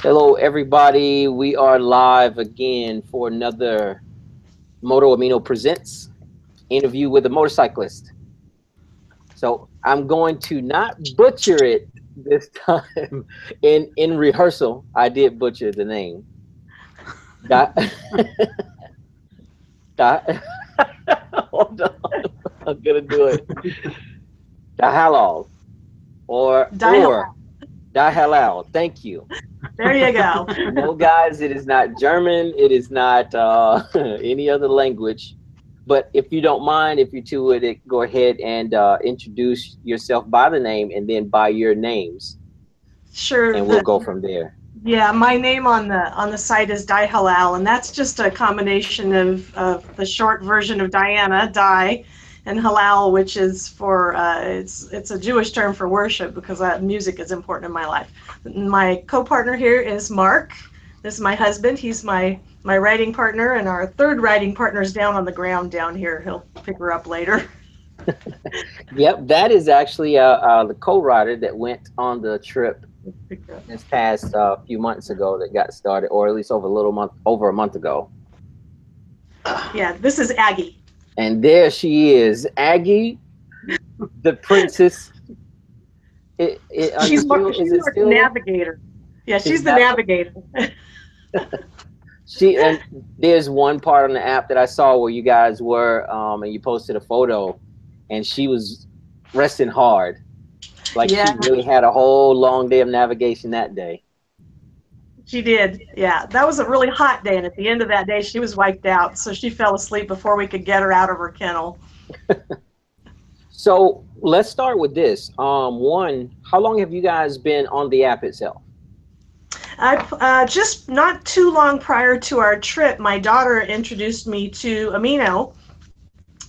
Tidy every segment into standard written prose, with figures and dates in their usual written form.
Hello, everybody. We are live again for another Moto Amino Presents interview with a motorcyclist. So I'm going to not butcher it this time. In rehearsal, I did butcher the name. Hold on, I'm gonna do it. Dihalal or Dihalal. Thank you. There you go. No, guys, it is not German. It is not any other language. But if you don't mind, if you're too with it, go ahead and introduce yourself by the name and then by your names. Sure. And we'll go from there. Yeah, my name on the site is Dihalal, and that's just a combination of the short version of Diana, Di, and Halal, which is for it's a Jewish term for worship because music is important in my life. My co-partner here is Mark. This is my husband. He's my riding partner, and our third riding partner is down on the ground down here. He'll pick her up later. Yep, that is actually the co-rider that went on the trip this past few months ago that got started, or at least over a month ago. Yeah, this is Aggie. And there she is, Aggie, the princess. She's the navigator. Yeah, she's the navigator. And there's one part on the app that I saw where you guys were, and you posted a photo, and she was resting hard. Like she really had a whole long day of navigation that day. She did, yeah. That was a really hot day, and at the end of that day, she was wiped out, so she fell asleep before we could get her out of her kennel. So let's start with this. One, how long have you guys been on the app itself? Just not too long prior to our trip, my daughter introduced me to Amino,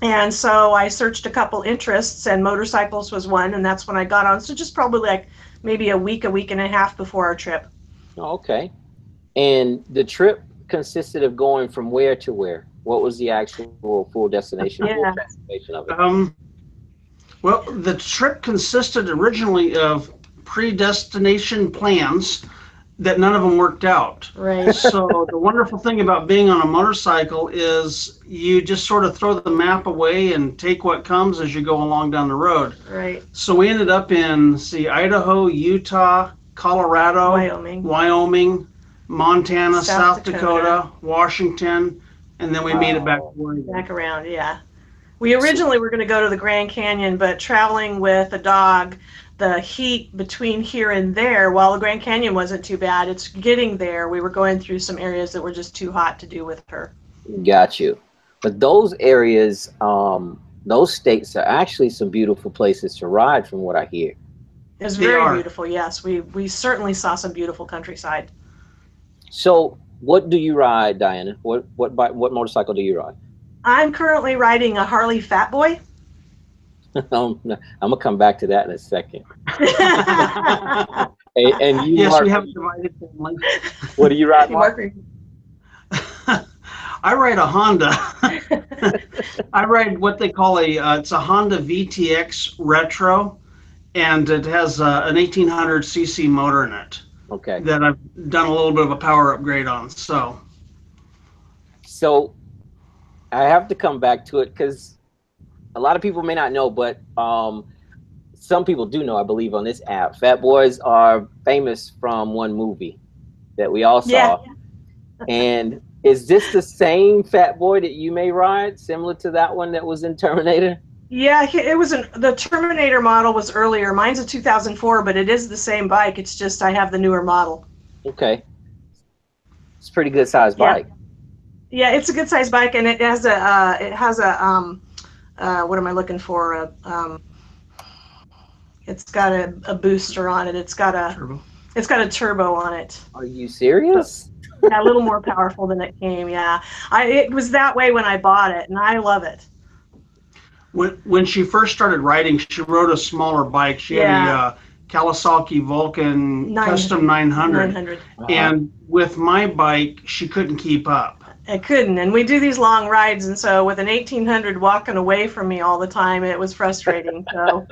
and so I searched a couple interests, and Motorcyclist was one, and that's when I got on. So just probably like maybe a week and a half before our trip. Okay. And the trip consisted of going from where to where? What was the actual full destination? Yeah. Full destination of it? Well, the trip consisted originally of predestination plans that none of them worked out. Right. So the wonderful thing about being on a motorcycle is you just sort of throw the map away and take what comes as you go along down the road. Right. So we ended up in, Idaho, Utah, Colorado, Wyoming, Montana, South Dakota, Washington, and then we made it back to Oregon. Back around, yeah. We originally were going to go to the Grand Canyon, but traveling with a dog, the heat between here and there, while the Grand Canyon wasn't too bad, it's getting there. We were going through some areas that were just too hot to do with her. Got you. But those areas, those states are actually some beautiful places to ride from what I hear. It's very beautiful, yes. We certainly saw some beautiful countryside. So what do you ride, Diana? What motorcycle do you ride? I'm currently riding a Harley Fat Boy. I'm gonna come back to that in a second. And you, yes, Mark, we have a divided family. What do you ride, Mark? I ride a Honda. I ride what they call it's a Honda VTX Retro, and it has an 1800cc motor in it. Okay. That I've done a little bit of a power upgrade on. So I have to come back to it because a lot of people may not know, but some people do know, I believe, on this app. Fat Boys are famous from one movie that we all saw. Yeah. And is this the same Fat Boy that you may ride, similar to that one that was in Terminator? Yeah, it was the Terminator model was earlier. Mine's a 2004, but it is the same bike. It's just I have the newer model. Okay. It's a pretty good sized bike. Yeah, it's a good sized bike, and it has a what am I looking for? It's got a booster on it. It's got a turbo on it. Are you serious? Yeah, a little more powerful than it came. Yeah, it was that way when I bought it, and I love it. When she first started riding, she rode a smaller bike. She had a Kawasaki Vulcan Custom 900. And with my bike, she couldn't keep up. I couldn't, and we do these long rides, and so with an 1800 walking away from me all the time, it was frustrating. So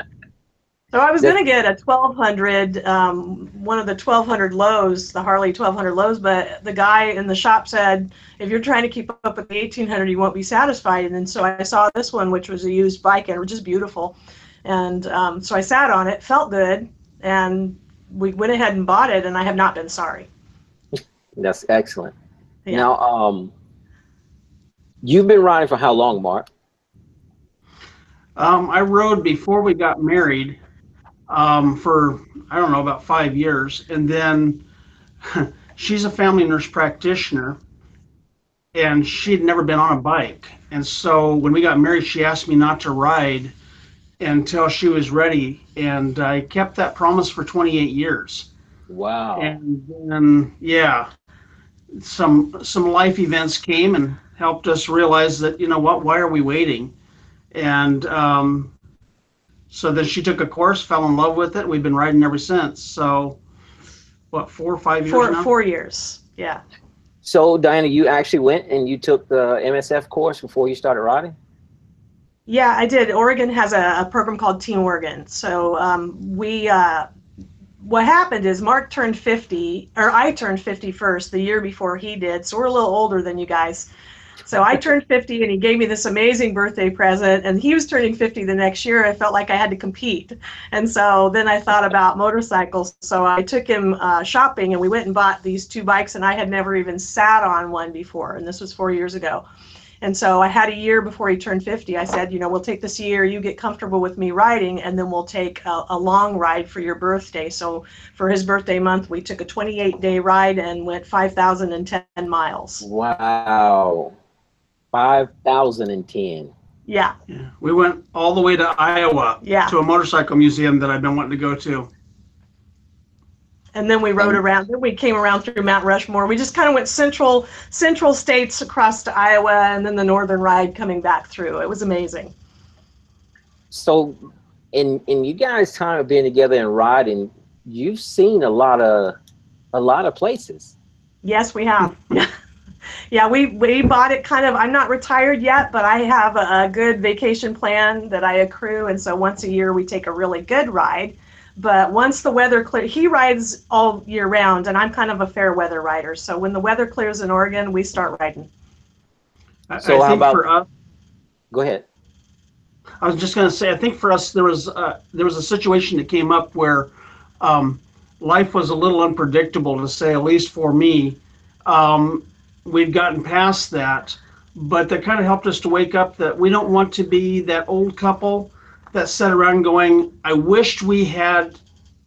So I was going to get a 1200, one of the 1200 lows, the Harley 1200 lows, but the guy in the shop said, if you're trying to keep up with the 1800, you won't be satisfied. And then so I saw this one, which was a used bike, and it was just beautiful. And so I sat on it, felt good, and we went ahead and bought it, and I have not been sorry. That's excellent. Yeah. Now, you've been riding for how long, Mark? I rode before we got married for, I don't know, about 5 years. And then she's a family nurse practitioner, and she'd never been on a bike. And so when we got married, she asked me not to ride until she was ready. And I kept that promise for 28 years. Wow. And then, yeah, some life events came and helped us realize that, you know what, why are we waiting? And so then she took a course, fell in love with it. We've been riding ever since. So, what, 4 or 5 years now? 4 years, yeah. So, Diana, you actually went and you took the MSF course before you started riding? Yeah, I did. Oregon has a program called Team Oregon. So what happened is Mark turned 50, or I turned 50 first, the year before he did. So we're a little older than you guys. So I turned 50, and he gave me this amazing birthday present, and he was turning 50 the next year. I felt like I had to compete. And so then I thought about motorcycles. So I took him shopping, and we went and bought these 2 bikes, and I had never even sat on one before, and this was 4 years ago. And so I had a year before he turned 50. I said, you know, we'll take this year, you get comfortable with me riding, and then we'll take a long ride for your birthday. So for his birthday month, we took a 28-day ride and went 5,010 miles. Wow. 5,010. Yeah. Yeah. We went all the way to Iowa to a motorcycle museum that I've been wanting to go to. And then we rode around. Then we came around through Mount Rushmore. We just kind of went central states across to Iowa, and then the northern ride coming back through. It was amazing. So, in you guys' time of being together and riding, you've seen a lot of places. Yes, we have. Yeah, we bought it kind of. I'm not retired yet, but I have a good vacation plan that I accrue, and so once a year we take a really good ride. But once the weather clears, he rides all year round, and I'm kind of a fair weather rider. So when the weather clears in Oregon, we start riding. So I think for us, go ahead. I was just going to say, I think for us there was a situation that came up where life was a little unpredictable, to say at least for me. We'd gotten past that, but that kind of helped us to wake up that we don't want to be that old couple that sat around going, I wished we had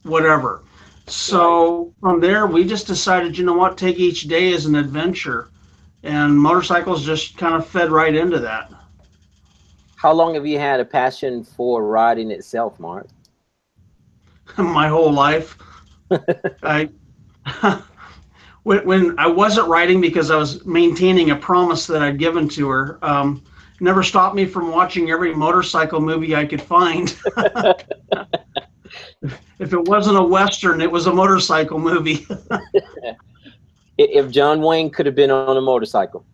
whatever. So from there, we just decided, you know what, take each day as an adventure. And motorcycles just kind of fed right into that. How long have you had a passion for riding itself, Mark? My whole life. When I wasn't riding because I was maintaining a promise that I'd given to her, never stopped me from watching every motorcycle movie I could find. If it wasn't a Western, it was a motorcycle movie. If John Wayne could have been on a motorcycle.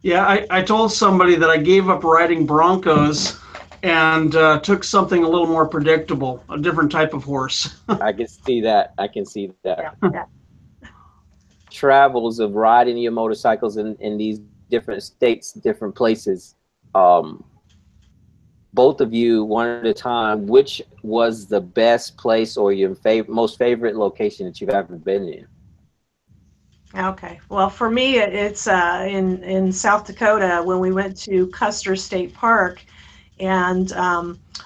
Yeah, I told somebody that I gave up riding Broncos and took something a little more predictable, a different type of horse. I can see that. I can see that. Yeah. Travels of riding your motorcycles in these different states, different places. Both of you, one at a time, which was the best place or your most favorite location that you've ever been in? Okay. Well, for me, it's in South Dakota when we went to Custer State Park. And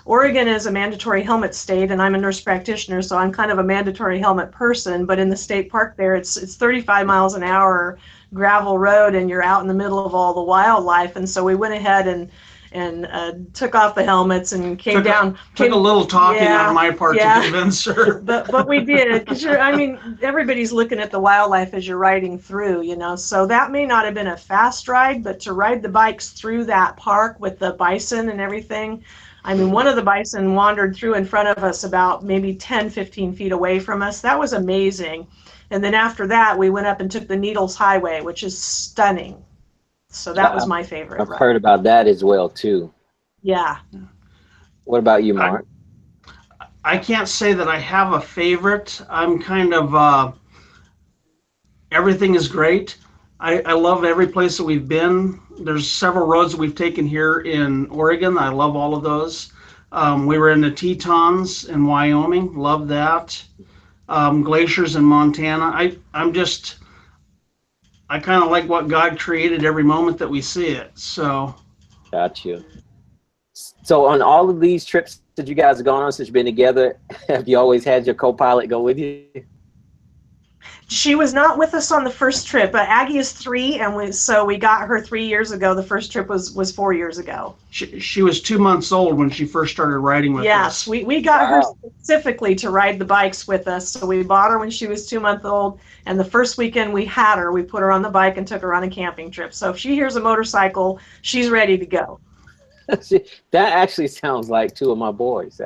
Oregon is a mandatory helmet state, and I'm a nurse practitioner, so I'm kind of a mandatory helmet person. But in the state park there, it's 35 miles an hour gravel road, and you're out in the middle of all the wildlife. And so we went ahead and took off the helmets and came down. Took a little talking on my part to convince her. But we did, because everybody's looking at the wildlife as you're riding through, So that may not have been a fast ride, but to ride the bikes through that park with the bison and everything. One of the bison wandered through in front of us about maybe 10, 15 feet away from us. That was amazing. And then after that, we went up and took the Needles Highway, which is stunning. So that was my favorite. I've heard about that as well, too. Yeah. What about you, Mark? I can't say that I have a favorite. I'm kind of everything is great. I love every place that we've been. There's several roads that we've taken here in Oregon. I love all of those. We were in the Tetons in Wyoming. Love that. Glaciers in Montana. I kind of like what God created every moment that we see it. So. Got you. So on all of these trips that you guys have gone on since you've been together, have you always had your co-pilot go with you? She was not with us on the first trip. Aggie is 3, and so we got her 3 years ago. The first trip was 4 years ago. She was 2 months old when she first started riding with us. Yes, we got her specifically to ride the bikes with us. So we bought her when she was 2 months old, and the first weekend we had her, we put her on the bike and took her on a camping trip. So if she hears a motorcycle, she's ready to go. That actually sounds like 2 of my boys.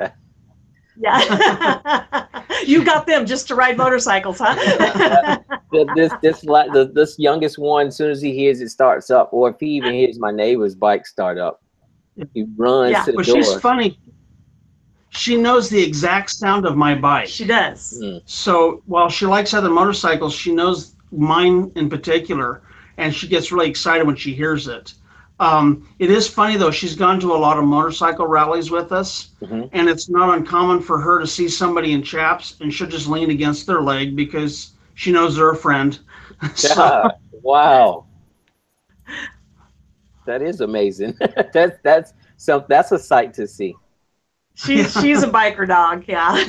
Yeah. You got them just to ride motorcycles, huh? This youngest one, as soon as he hears it starts up, or if he even hears my neighbor's bike start up, he runs to the door. She's funny. She knows the exact sound of my bike. She does. So while she likes other motorcycles, she knows mine in particular, and she gets really excited when she hears it. It is funny though, she's gone to a lot of motorcycle rallies with us, and it's not uncommon for her to see somebody in chaps and she'll just lean against their leg because she knows they're a friend. So. Wow. That is amazing. that's a sight to see. She's a biker dog, yeah.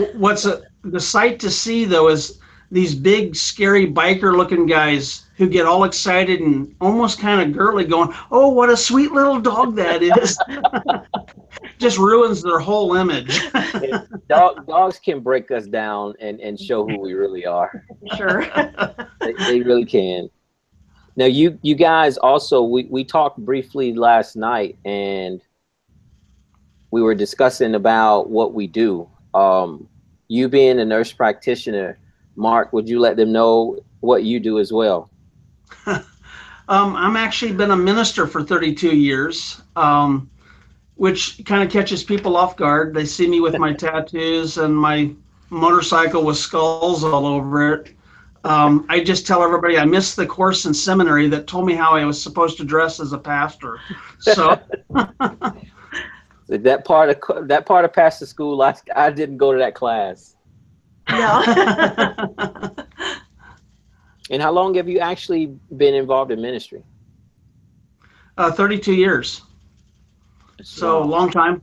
The sight to see though is these big scary biker looking guys who get all excited and almost kind of girly going, oh, what a sweet little dog that is. Just ruins their whole image. Dogs can break us down and show who we really are. Sure. They really can. Now, you guys also, we talked briefly last night, and we were discussing about what we do. You being a nurse practitioner, Mark, would you let them know what you do as well? I'm actually been a minister for 32 years, which kind of catches people off guard. They see me with my tattoos and my motorcycle with skulls all over it. I just tell everybody I missed the course in seminary that told me how I was supposed to dress as a pastor. So that part of pastor school, I didn't go to that class. No. And how long have you actually been involved in ministry? 32 years. So a long time.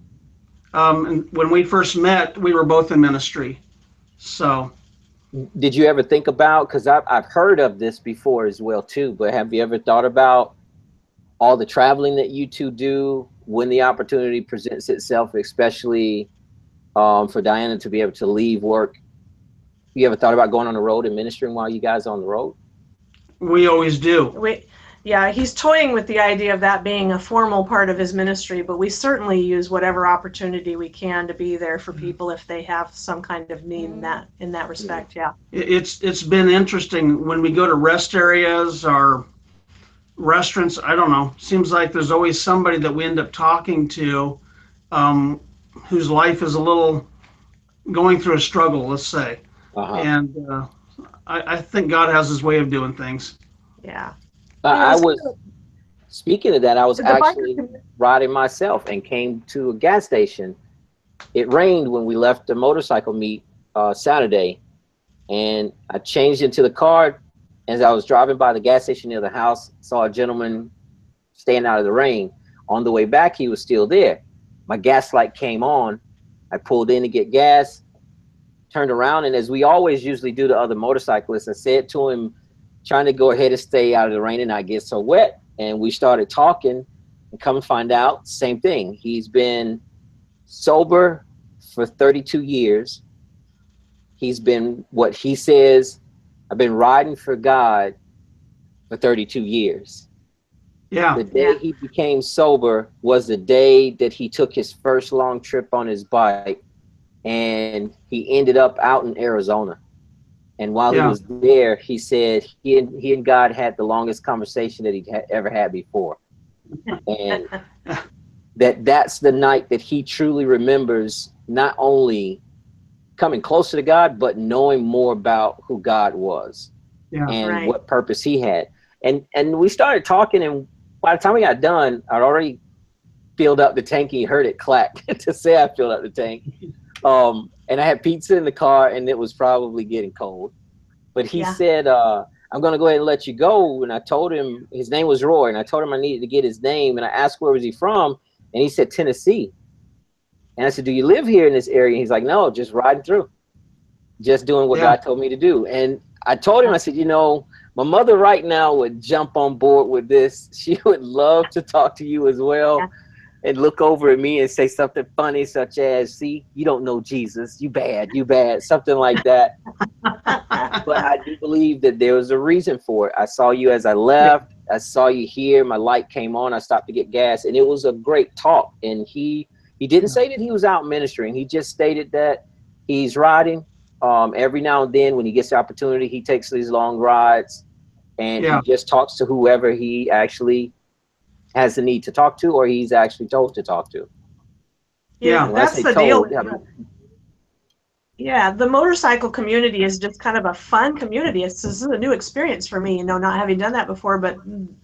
And when we first met, we were both in ministry. So. Did you ever think about, because I've heard of this before as well too, but have you ever thought about all the traveling that you two do when the opportunity presents itself, especially for Diana to be able to leave work? You ever thought about going on the road and ministering while you guys are on the road? We always do. Yeah, he's toying with the idea of that being a formal part of his ministry, but we certainly use whatever opportunity we can to be there for people if they have some kind of need in that respect. Yeah. It's been interesting when we go to rest areas or restaurants. I don't know. Seems like there's always somebody that we end up talking to whose life is a little going through a struggle, let's say. And I think God has his way of doing things. Yeah. I was, speaking of that, I was actually riding myself and came to a gas station. It rained when we left the motorcycle meet Saturday, and I changed into the car. As I was driving by the gas station near the house, saw a gentleman staying out of the rain. On the way back, he was still there. My gas light came on. I pulled in to get gas, turned around, and as we always usually do to other motorcyclists, I said to him, trying to go ahead and stay out of the rain and not get so wet. And we started talking, and come and find out, same thing. He's been sober for 32 years. He's been, what he says, I've been riding for God for 32 years. Yeah. The day he became sober was the day that he took his first long trip on his bike, and he ended up out in Arizona. And while he was there, he said he and God had the longest conversation that he'd ever had before. And that's the night that he truly remembers not only coming closer to God, but knowing more about who God was and what purpose he had. And we started talking, and by the time we got done, I'd already filled up the tank. He heard it clack to say I filled up the tank. And I had pizza in the car, and it was probably getting cold. But he said, I'm going to go ahead and let you go. And I told him his name was Roy, and I told him I needed to get his name. And I asked, where was he from? And he said, Tennessee. And I said, do you live here in this area? And he's like, no, just riding through, just doing what God told me to do. And I told him, I said, you know, my mother right now would jump on board with this. She would love to talk to you as well. And look over at me and say something funny, such as, see, you don't know Jesus. You bad, something like that. But I do believe that there was a reason for it. I saw you as I left. I saw you here. My light came on. I stopped to get gas. And it was a great talk. And he didn't say that he was out ministering. He just stated that he's riding. Every now and then when he gets the opportunity, he takes these long rides. And he just talks to whoever he actually has the need to talk to, or he's actually told to talk to. Yeah, that's the deal. Yeah, the motorcycle community is just kind of a fun community. This is a new experience for me, you know, not having done that before, but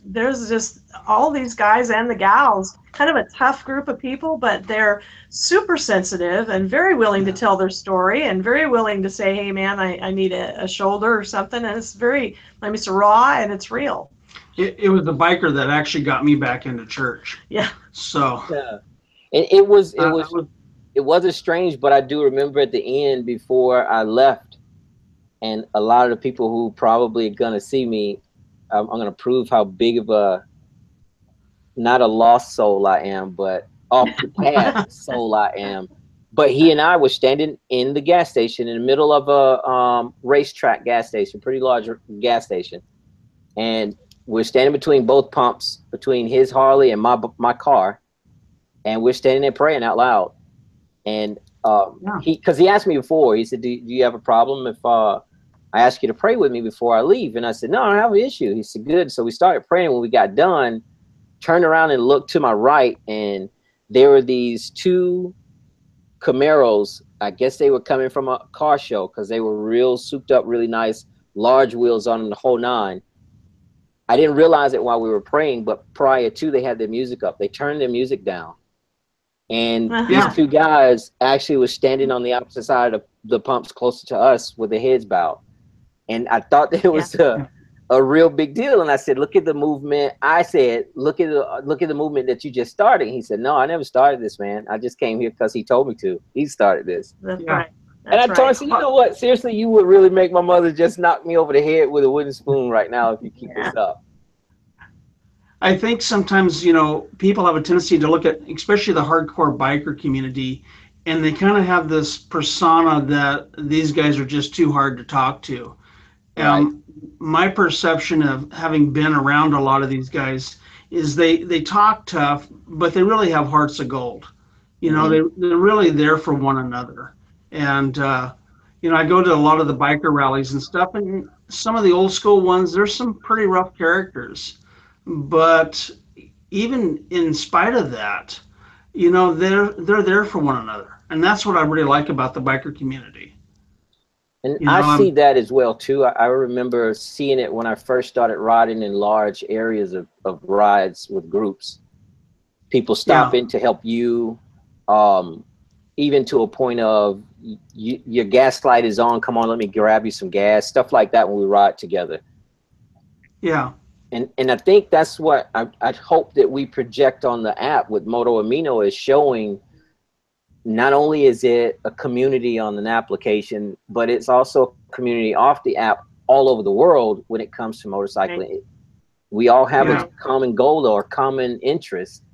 there's just all these guys and the gals, kind of a tough group of people, but they're super sensitive and very willing to tell their story and very willing to say, hey man, I need a shoulder or something. And it's very, it's raw and it's real. It was the biker that actually got me back into church. Yeah. So. Yeah. And it wasn't strange, but I do remember at the end before I left, and a lot of the people who probably are gonna see me, I'm gonna prove how big of not a lost soul I am, but off the path soul I am. But he and I were standing in the gas station in the middle of a racetrack gas station, pretty large gas station, and we're standing between both pumps, between his Harley and my car, and we're standing there praying out loud. And because he asked me before, he said, do you have a problem if I ask you to pray with me before I leave? And I said, no, I don't have an issue. He said, good. So we started praying. When we got done, turned around and looked to my right, and there were these two Camaros. I guess they were coming from a car show because they were real souped up, really nice, large wheels on them, the whole nine. I didn't realize it while we were praying, but prior to, they had their music up. They turned their music down. And these two guys actually were standing on the opposite side of the pumps closer to us with their heads bowed. And I thought that it was a real big deal. And I said, look at the movement. I said, look at the movement that you just started. And he said, no, I never started this, man. I just came here because he told me to. He started this. That's right. And I told him, I said, you know what? Seriously, you would really make my mother just knock me over the head with a wooden spoon right now if you keep this up. I think sometimes, you know, people have a tendency to look at, especially the hardcore biker community, and they kind of have this persona that these guys are just too hard to talk to. Right. My perception of having been around a lot of these guys is they talk tough, but they really have hearts of gold. You know, they're really there for one another. And, you know, I go to a lot of the biker rallies and stuff, and some of the old school ones, there's some pretty rough characters. But even in spite of that, you know, they're there for one another. And that's what I really like about the biker community. And you know, I see that as well, too. I remember seeing it when I first started riding in large areas of rides with groups. People stopping to help you, even to a point of your gas light is on. Come on, let me grab you some gas. Stuff like that when we ride together. Yeah. And I think that's what I'd hope that we project on the app with Moto Amino, is showing not only is it a community on an application, but it's also a community off the app all over the world when it comes to motorcycling. Right. We all have a common goal or common interest.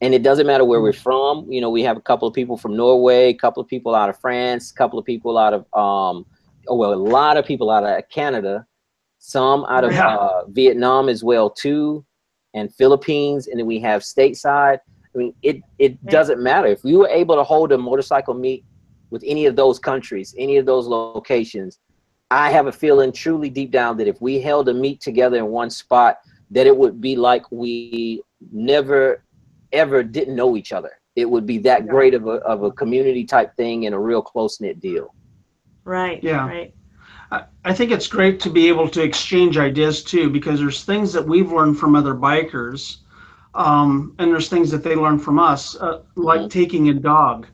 And it doesn't matter where we're from. You know, we have a couple of people from Norway, a couple of people out of France, a couple of people out of, a lot of people out of Canada. Some out of Vietnam as well too, and Philippines, and then we have stateside. I mean, it doesn't matter. If we were able to hold a motorcycle meet with any of those countries, any of those locations, I have a feeling truly deep down that if we held a meet together in one spot, that it would be like we never ever didn't know each other. it would be that great of a community type thing and a real close-knit deal. Right. Yeah. Right. I think it's great to be able to exchange ideas too, because there's things that we've learned from other bikers, and there's things that they learn from us, like taking a dog.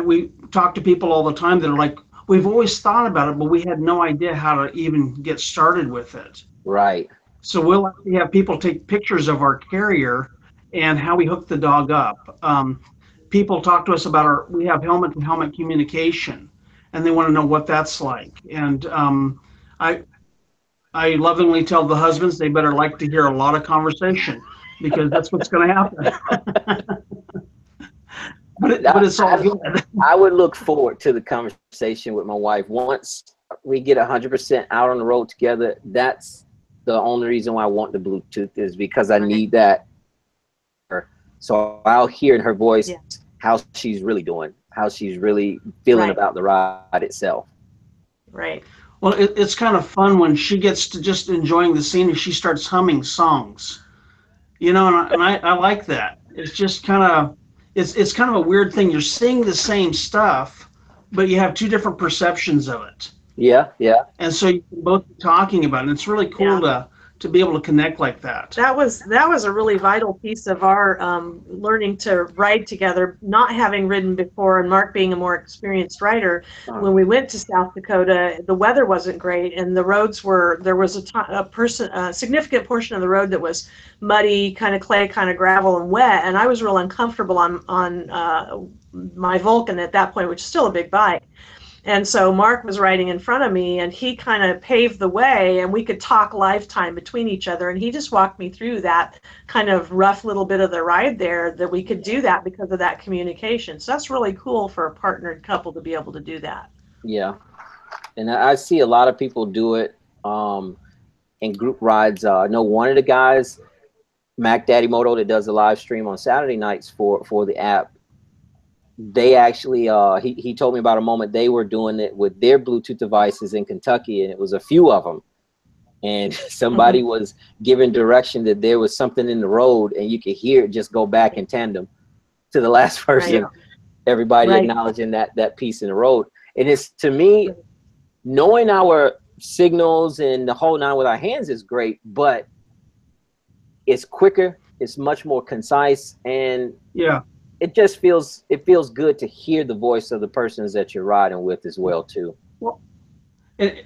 We talk to people all the time that are like, we've always thought about it, but we had no idea how to even get started with it. Right. So we'll actually have people take pictures of our carrier and how we hook the dog up. People talk to us about we have helmet-to-helmet communication, and they want to know what that's like. And I lovingly tell the husbands they better like to hear a lot of conversation, because that's what's going to happen. but it's all good. I would look forward to the conversation with my wife. Once we get 100% out on the road together, that's the only reason why I want the Bluetooth, is because I need that. So I'll hear in her voice how she's really doing, how she's really feeling about the ride itself. Right. Well, it's kind of fun when she gets to just enjoying the scene and she starts humming songs, you know, and I like that. It's just kind of, it's kind of a weird thing. You're seeing the same stuff, but you have two different perceptions of it. Yeah, yeah. And so you can both be talking about it. And it's really cool to be able to connect like that. That was a really vital piece of our learning to ride together, not having ridden before, and Mark being a more experienced rider. When we went to South Dakota, the weather wasn't great, and the roads there was a significant portion of the road that was muddy, kind of clay, kind of gravel, and wet, and I was real uncomfortable on my Vulcan at that point, which is still a big bike. And so Mark was riding in front of me, and he kind of paved the way, and we could talk lifetime between each other. And he just walked me through that kind of rough little bit of the ride there, that we could do that because of that communication. So that's really cool for a partnered couple to be able to do that. Yeah. And I see a lot of people do it in group rides. I know one of the guys, Mac Daddy Moto, that does a live stream on Saturday nights for the app. They actually, he told me about a moment they were doing it with their Bluetooth devices in Kentucky, and it was a few of them. And somebody was giving direction that there was something in the road, and you could hear it just go back in tandem to the last person. Right. Everybody acknowledging that piece in the road. And it's, to me, knowing our signals and the whole nine with our hands is great, but it's quicker, it's much more concise, and it just feels good to hear the voice of the persons that you're riding with as well too. Well,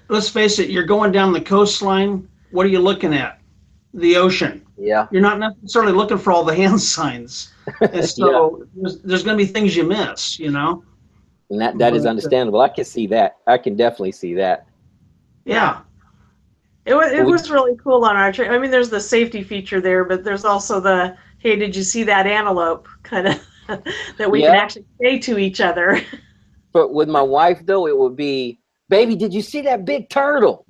let's face it, you're going down the coastline. What are you looking at? The ocean. Yeah. You're not necessarily looking for all the hand signs, and so there's going to be things you miss, you know. And that is understandable. I can see that. I can definitely see that. Yeah. It was really cool on our trip. I mean, there's the safety feature there, but there's also the, hey, did you see that antelope kind of that we can actually say to each other. But with my wife, though, it would be, baby, did you see that big turtle?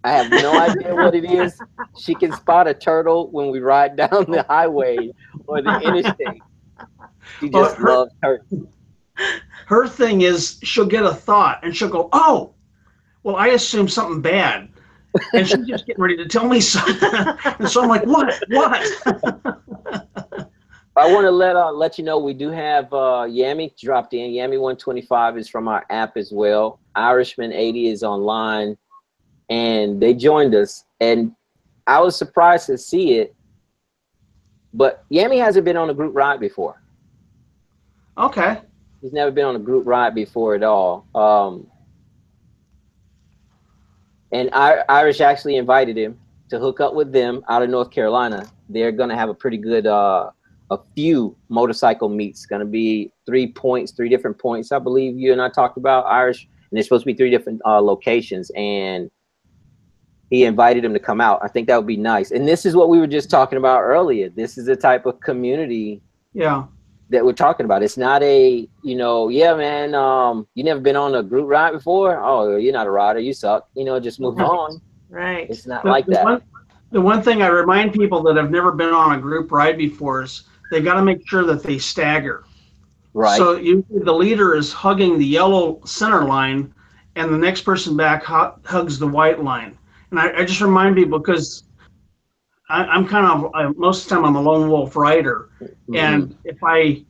I have no idea what it is. She can spot a turtle when we ride down the highway or the interstate. She just loves turtles. Her thing is, she'll get a thought and she'll go, oh, well, I assume something bad. And she's just getting ready to tell me something. And so I'm like, what? I want to let you know we do have Yami dropped in. Yami 125 is from our app as well. Irishman 80 is online, and they joined us. And I was surprised to see it, but Yami hasn't been on a group ride before. Okay. He's never been on a group ride before at all. And Irish actually invited him to hook up with them out of North Carolina. They're going to have a pretty good, a few motorcycle meets. Going to be 3 different points, I believe you and I talked about, Irish. And there's supposed to be 3 different locations. And he invited him to come out. I think that would be nice. And this is what we were just talking about earlier. This is the type of community that we're talking about. It's not a, yeah, man, you never been on a group ride before? Oh, you're not a rider, you suck. Just move on. Right. It's not like that. The one thing I remind people that have never been on a group ride before is they got to make sure that they stagger. Right. So the leader is hugging the yellow center line, and the next person back hugs the white line. And I just remind people, because I'm kind of, most of the time I'm a lone wolf rider. And if I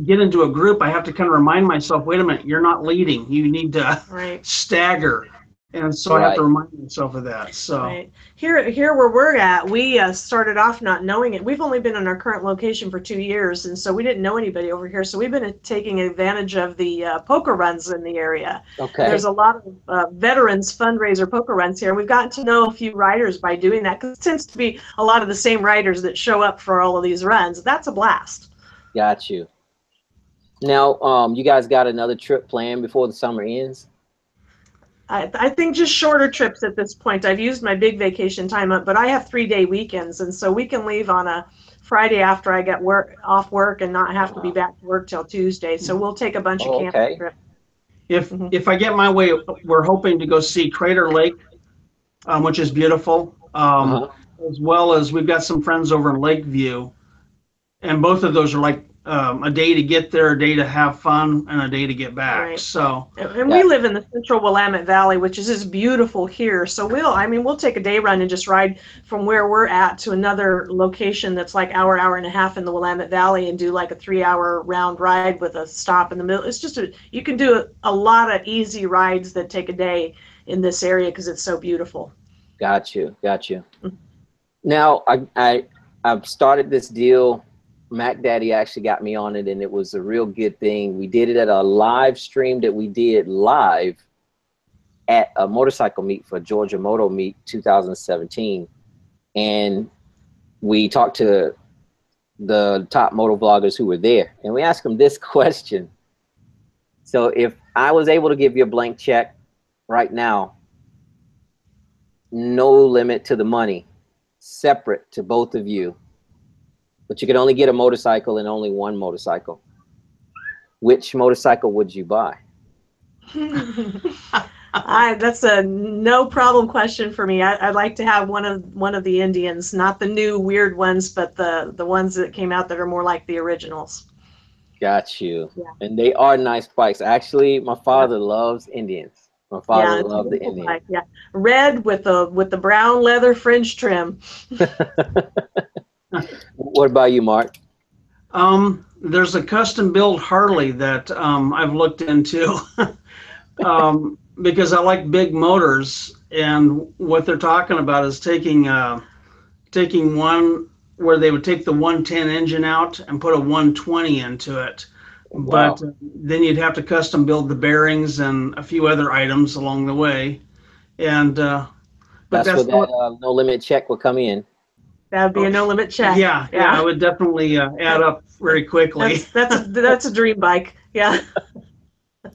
get into a group, I have to kind of remind myself, wait a minute, you're not leading. You need to stagger. And so I have to remind myself of that. So here where we're at, we started off not knowing it. We've only been in our current location for 2 years, and so we didn't know anybody over here. So we've been taking advantage of the poker runs in the area. There's a lot of veterans fundraiser poker runs here. We've gotten to know a few riders by doing that, because it tends to be a lot of the same riders that show up for all of these runs. That's a blast. Got you. Now, you guys got another trip planned before the summer ends? I think just shorter trips at this point. I've used my big vacation time up, but I have 3-day weekends, and so we can leave on a Friday after I get off work and not have to be back to work till Tuesday. So we'll take a bunch of camping trips. If I get my way, we're hoping to go see Crater Lake, which is beautiful, as well as we've got some friends over in Lakeview, and both of those are like a day to get there, a day to have fun, and a day to get back. So, and we live in the central Willamette Valley, which is just beautiful here. So we'll take a day run and just ride from where we're at to another location that's like hour and a half in the Willamette Valley, and do like a 3-hour round ride with a stop in the middle. It's just you can do a lot of easy rides that take a day in this area because it's so beautiful. Got you. Now I've started this deal. Mac Daddy actually got me on it, and it was a real good thing. We did it at a live stream that we did live at a motorcycle meet for Georgia Moto Meet 2017. And we talked to the top moto vloggers who were there, and we asked them this question. So if I was able to give you a blank check right now, no limit to the money, separate to both of you, but you could only get a motorcycle and only one motorcycle, which motorcycle would you buy? That's a no problem question for me. I'd like to have one of the Indians, not the new weird ones, but the ones that came out that are more like the originals. Got you. Yeah. And they are nice bikes. Actually, my father loves Indians. My father loved the Indian. Bike, red with the brown leather fringe trim. What about you, Mark? There's a custom build Harley that I've looked into because I like big motors, and what they're talking about is taking one where they would take the 110 engine out and put a 120 into it. Wow. But then you'd have to custom build the bearings and a few other items along the way. And but that's where that no limit check will come in. That would be a no limit check. Yeah, I would definitely add up very quickly. That's a dream bike. Yeah.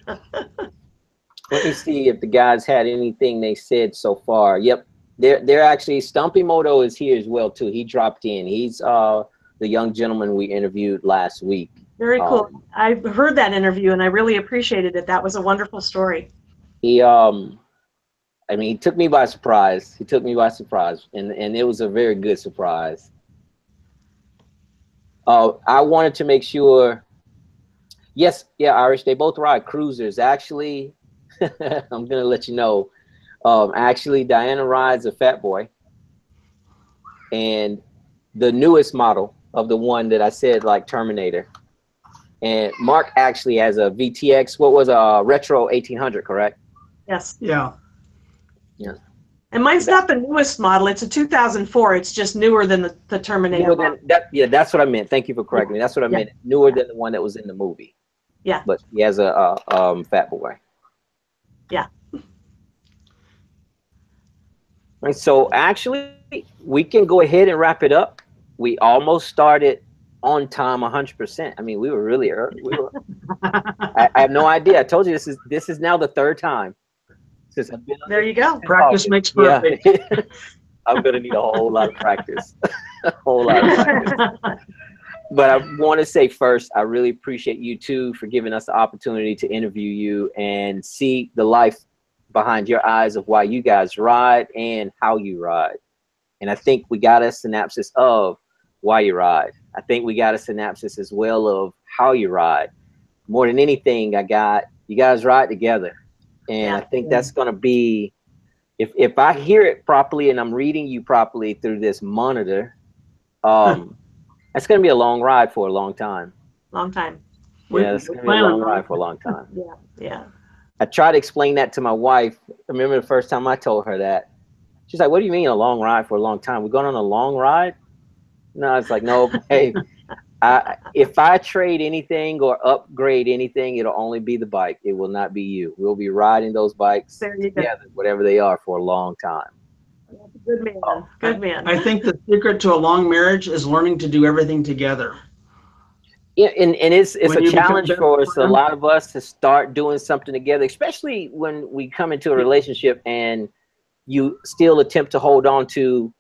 Let me see if the guys had anything they said so far. Yep, they're actually, Stumpy Moto is here as well too. He dropped in. He's the young gentleman we interviewed last week. Very cool. I heard that interview and I really appreciated it. That was a wonderful story. He I mean, he took me by surprise. He took me by surprise, and it was a very good surprise. I wanted to make sure. Yes, yeah, Irish. They both ride cruisers. Actually, I'm gonna let you know. Actually, Diana rides a Fat Boy, and the newest model of the one that I said, like Terminator. And Mark actually has a VTX. What was a retro 1800? Correct? Yes. Yeah. Yeah. And mine's not the newest model. It's a 2004. It's just newer than the Terminator. Yeah, that's what I meant. Thank you for correcting me. That's what I meant. Newer than the one that was in the movie. Yeah. But he has a Fat Boy. Yeah. Right, so actually, we can go ahead and wrap it up. We almost started on time 100%. I mean, we were really early. I have no idea. I told you this is now the third time. There you go. Practice makes perfect. Yeah. I'm gonna need a whole lot of practice. A whole lot of practice. But I want to say first, I really appreciate you two for giving us the opportunity to interview you and see the life behind your eyes of why you guys ride and how you ride. And I think we got a synopsis of why you ride. I think we got a synopsis as well of how you ride. More than anything, you guys ride together. And I think that's going to be, if I hear it properly and I'm reading you properly through this monitor, that's going to be a long ride for a long time. Long time. Yeah, it's gonna be a long ride for a long time. Yeah, yeah. I tried to explain that to my wife. I remember the first time I told her that. She's like, "What do you mean a long ride for a long time? We're going on a long ride?" No, it's like, no, babe. If I trade anything or upgrade anything, it'll only be the bike. It will not be you. We'll be riding those bikes together, whatever they are, for a long time. Good man. Good man. I think the secret to a long marriage is learning to do everything together. Yeah, and it's a challenge for us, a lot of us, to start doing something together, especially when we come into a relationship and you still attempt to hold on to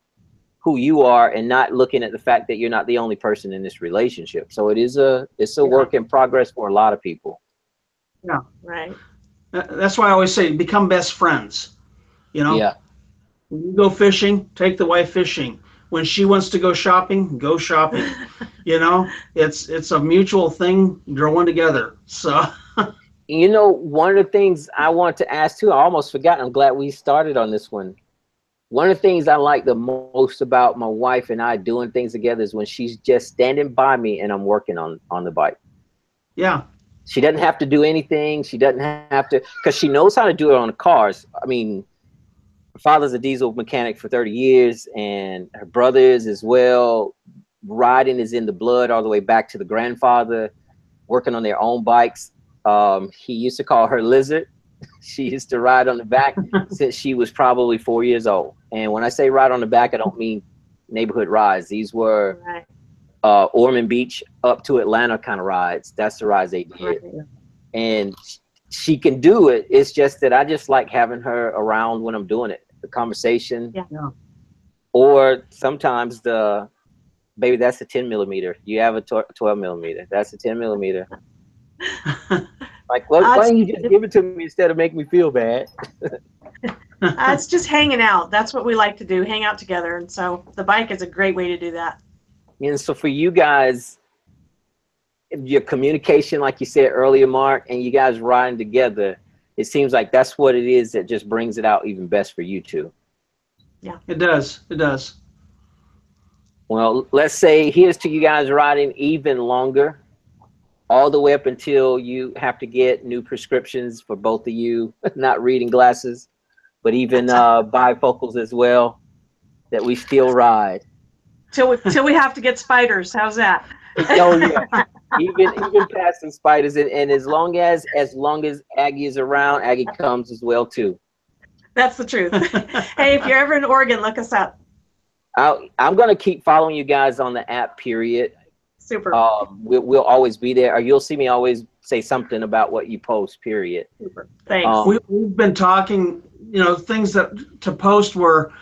who you are and not looking at the fact that you're not the only person in this relationship. So it's a work in progress for a lot of people. Yeah, right. That's why I always say become best friends. You know, yeah. When you go fishing, take the wife fishing. When she wants to go shopping, go shopping. You know, it's a mutual thing, growing together. So, you know, one of the things I want to ask too, I almost forgot. I'm glad we started on this one. One of the things I like the most about my wife and I doing things together is when she's just standing by me and I'm working on the bike. Yeah. She doesn't have to do anything. She doesn't have to, because she knows how to do it on the cars. I mean, her father's a diesel mechanic for 30 years and her brothers as well. Riding is in the blood all the way back to the grandfather, working on their own bikes. He used to call her Lizard. She used to ride on the back since she was probably 4 years old. And when I say ride on the back, I don't mean neighborhood rides. These were Ormond Beach up to Atlanta kind of rides. That's the rides they did. Right. And she can do it. It's just that I just like having her around when I'm doing it. The conversation. Yeah. Or sometimes the, baby, that's a 10 millimeter. You have a 12 millimeter. That's a 10 millimeter. Like, why don't you just give it to me instead of making me feel bad? It's just hanging out. That's what we like to do, hang out together. And so the bike is a great way to do that. And so for you guys, your communication, like you said earlier, Mark, and you guys riding together, it seems like that's what it is that just brings it out even best for you two. Yeah, it does. It does. Well, let's say here's to you guys riding even longer, all the way up until you have to get new prescriptions for both of you, not reading glasses, but even bifocals as well, that we still ride. Till we have to get spiders. How's that? Oh yeah, even past the spiders, and as long as Aggie is around, Aggie comes as well too. That's the truth. Hey, if you're ever in Oregon, look us up. I'm gonna keep following you guys on the app. Period. Super. We'll always be there, or you'll see me always say something about what you post. Period. Super. Thanks. We've been talking. You know, things that to post were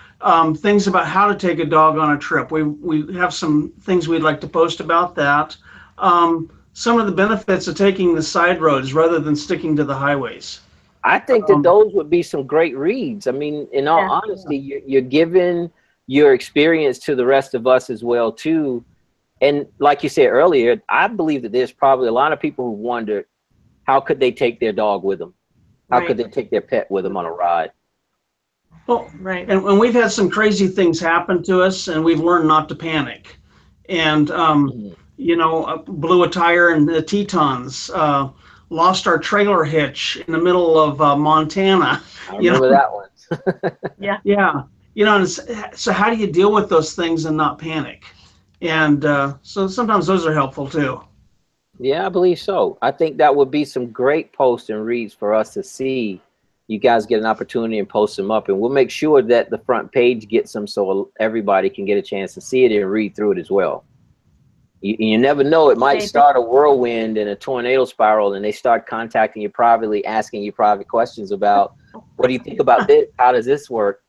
things about how to take a dog on a trip. We have some things we'd like to post about that. Some of the benefits of taking the side roads rather than sticking to the highways. I think that those would be some great reads. I mean, in all honesty, you're giving your experience to the rest of us as well too. And like you said earlier, I believe that there's probably a lot of people who wonder, how could they take their dog with them? How could they take their pet with them on a ride? Well, and we've had some crazy things happen to us, and we've learned not to panic. And, you know, blew a tire in the Tetons, lost our trailer hitch in the middle of Montana. I remember that one. Yeah. You know, so how do you deal with those things and not panic? And so sometimes those are helpful too. Yeah, I believe so. I think that would be some great posts and reads for us to see. You guys get an opportunity and post them up, and we'll make sure that the front page gets them so everybody can get a chance to see it and read through it as well. You never know, it might start a whirlwind and a tornado spiral, and they start contacting you privately, asking you private questions about, what do you think about this? How does this work?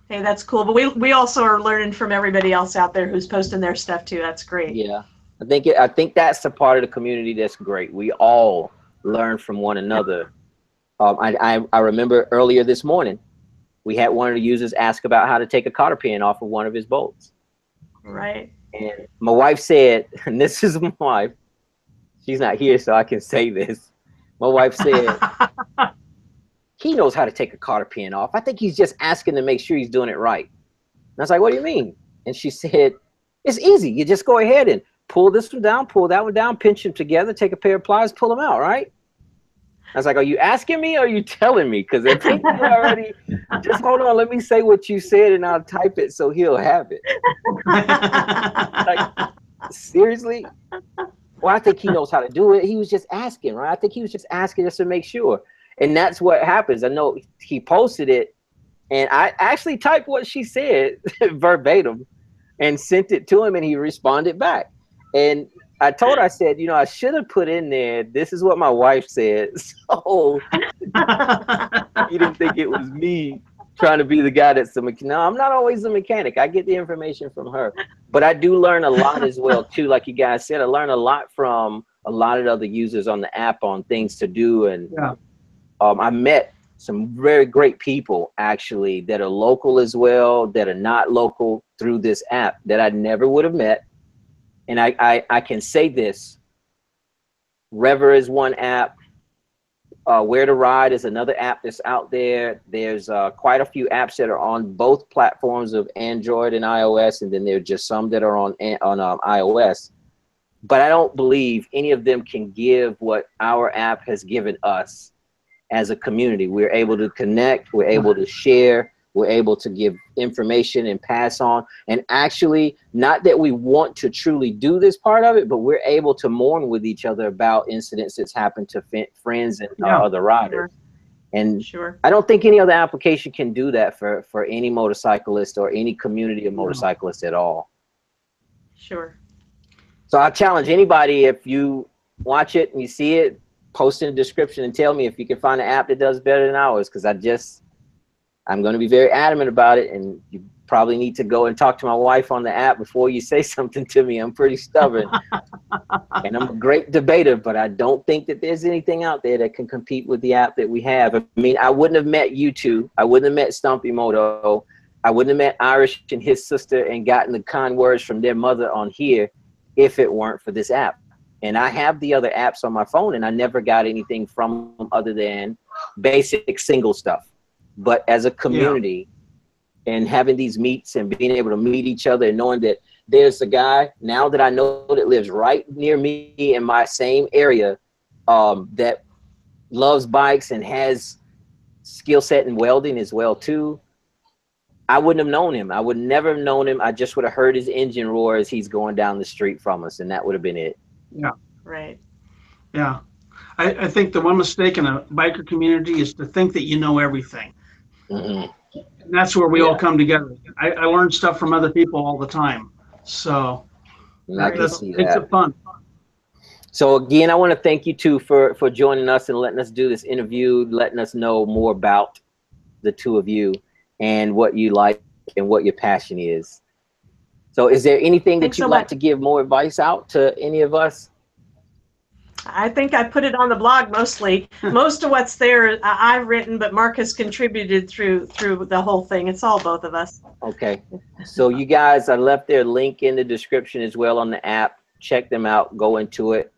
Hey, that's cool. But we also are learning from everybody else out there who's posting their stuff too. That's great. Yeah, I think that's the part of the community that's great. We all learn from one another. I remember earlier this morning, we had one of the users ask about how to take a cotter pin off of one of his bolts. Right. And my wife said, and this is my wife, she's not here, so I can say this. My wife said, he knows how to take a cotter pin off. I think he's just asking to make sure he's doing it right. And I was like, what do you mean? And she said, it's easy. You just go ahead and pull this one down, pull that one down, pinch them together, take a pair of pliers, pull them out, right? I was like, are you asking me or are you telling me? Because I think you already, just hold on, let me say what you said and I'll type it so he'll have it. Like, seriously? Well, I think he knows how to do it. He was just asking, right? I think he was just asking just to make sure. And that's what happens. I know he posted it, and I actually typed what she said verbatim and sent it to him, and he responded back. And I told her, I said, you know, I should have put in there, this is what my wife said. So you didn't think it was me trying to be the guy that's the mechanic. No, I'm not always the mechanic. I get the information from her. But I do learn a lot as well, too. Like you guys said, I learn a lot from a lot of the other users on the app on things to do. And I met some very great people, actually, that are local as well, that are not local through this app that I never would have met. And I can say this, Rever is one app. Where to Ride is another app that's out there. There's quite a few apps that are on both platforms of Android and iOS, and then there's just some that are on iOS. But I don't believe any of them can give what our app has given us as a community. We're able to connect, we're able to share, we're able to give information and pass on. And actually, not that we want to truly do this part of it, but we're able to mourn with each other about incidents that's happened to friends and other riders. And I don't think any other application can do that for any motorcyclist or any community of motorcyclists at all. So I challenge anybody, if you watch it and you see it, post in the description and tell me if you can find an app that does better than ours, because I'm going to be very adamant about it, and you probably need to go and talk to my wife on the app before you say something to me. I'm pretty stubborn, and I'm a great debater, but I don't think that there's anything out there that can compete with the app that we have. I mean, I wouldn't have met you two. I wouldn't have met Stumpy Moto. I wouldn't have met Irish and his sister and gotten the kind words from their mother on here if it weren't for this app. And I have the other apps on my phone, and I never got anything from them other than basic single stuff. But as a community and having these meets and being able to meet each other and knowing that there's a guy now that I know that lives right near me in my same area that loves bikes and has skill set in welding as well too. I wouldn't have known him. I would never have known him. I just would have heard his engine roar as he's going down the street from us, and that would have been it. Yeah. Right. Yeah. I think the one mistake in a biker community is to think that you know everything. And that's where we all come together. I learn stuff from other people all the time. So it's fun. So again, I want to thank you two for joining us and letting us do this interview, letting us know more about the two of you and what you like and what your passion is. So is there anything that you'd like to give more advice out to any of us? I think I put it on the blog mostly. Most of what's there I've written, but Mark has contributed through the whole thing. It's all both of us. Okay. So you guys, I left their link in the description as well on the app. Check them out. Go into it.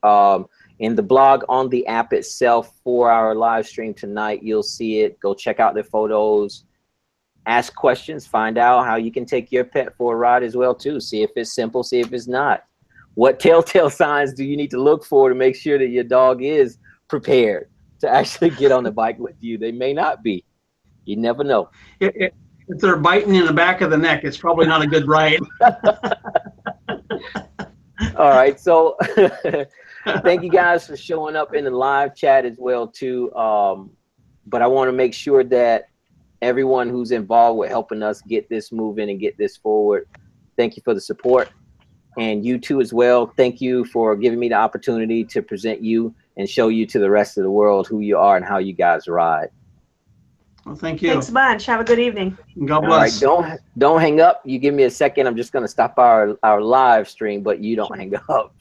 In the blog on the app itself for our live stream tonight, you'll see it. Go check out their photos. Ask questions. Find out how you can take your pet for a ride as well too. See if it's simple. See if it's not. What telltale signs do you need to look for to make sure that your dog is prepared to actually get on the bike with you? They may not be. You never know. If they're biting in the back of the neck, it's probably not a good ride. All right. So thank you guys for showing up in the live chat as well too. But I want to make sure that everyone who's involved with helping us get this moving and get this forward, thank you for the support. And you too as well. Thank you for giving me the opportunity to present you and show you to the rest of the world who you are and how you guys ride. Well, thank you. Thanks a bunch. Have a good evening. God bless. All right, don't hang up. You give me a second. I'm just going to stop our live stream, but you don't hang up.